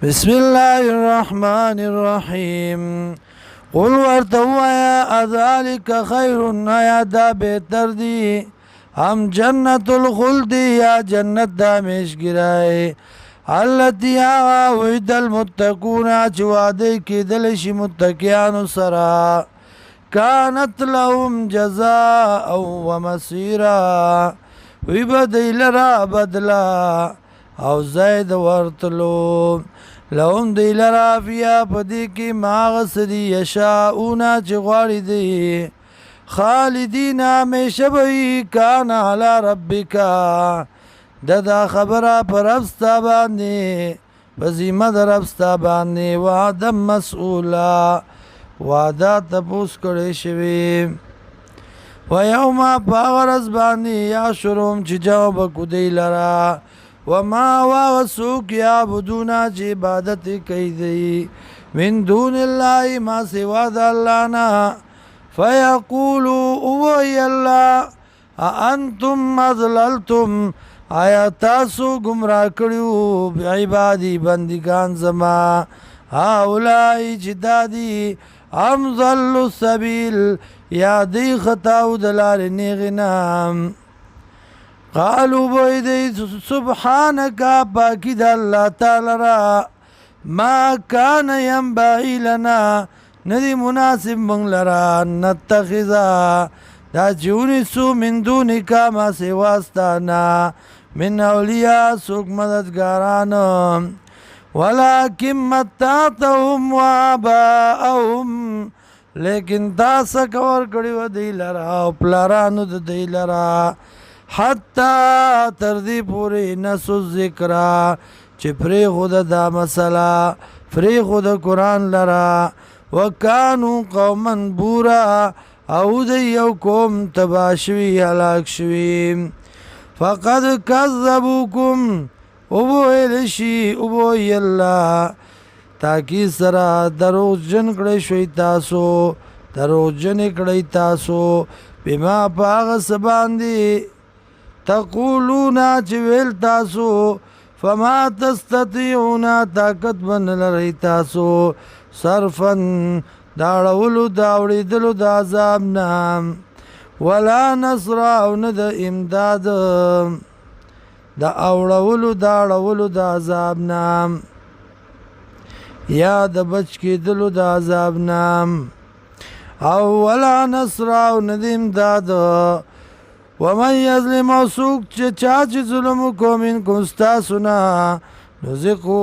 بسم الله الرحمن الرحيم قل ورتوا يا أذلك خير يا دا بهتر دی هم جنت الخلد یا جنت دامش گرائے التي وعد المتقون چوادے کی دلش متقیان سرا كانت لهم جزاء ومصيرا ويبدل را بدلا او زید ورتلو لهم دی لرا فیا پدی کی ماغسدی یشاؤنا چغواری دی خالدین ہمیشہ بئی کان علی ربکا دا خبرہ پر افستا باندی بزیمہ در افستا باندی وعدم مسئولا وعدہ تپوس کرے شوی ویوم پاورز باندی یا شروم چی جواب کدی لرا وما واغسوک یعبدونا چی عبادت کئی دی من دون اللہ ما سوا دا اللہ نا فیقولو اوی اللہ انتم اضللتم آیا تاسو گمراہ کریو بعبادی بندگان زما اولائی چی دادی ام ضلوا السبیل یا دی خطاو دلال نیغنام قالوا بویدی سبحانکا پاکی دا اللہ تعالی را ما کان ینبغی لنا ندی مناسب منگ لرا نتخذا دا چونی سو من دونکا ما سواستانا من اولیاء سوک مددگاران ولیکن متعتهم وآباءهم لیکن تا سکور کڑی و دی لرا پلارانو دی لرا حتی تردی پوری نسو ذکرہ چی پری خود دا مسئلہ پری خود قرآن لرا وکانو قوما بورا او دی یو قوم تباشوی حلاک شوی فقد کذبوکم ابو ایلشی ابو اللہ تاکی سرا دروغ جن کڑی شوی تاسو دروغ جن کڑی تاسو بما پاغ سباندی تقولونا چویل تاسو فما تستطيعونا طاقت بن لرئی تاسو صرفن داڑولو داوڑی دلو دا عذاب نام ولا نصراؤن دا امداد دا اوڑولو داڑولو دا عذاب نام یا دا بچ کی دلو دا عذاب نام او ولا نصراؤن دا امداد ومن یظلم سوک چاچ ظلم کو منکم استاسنا نزقو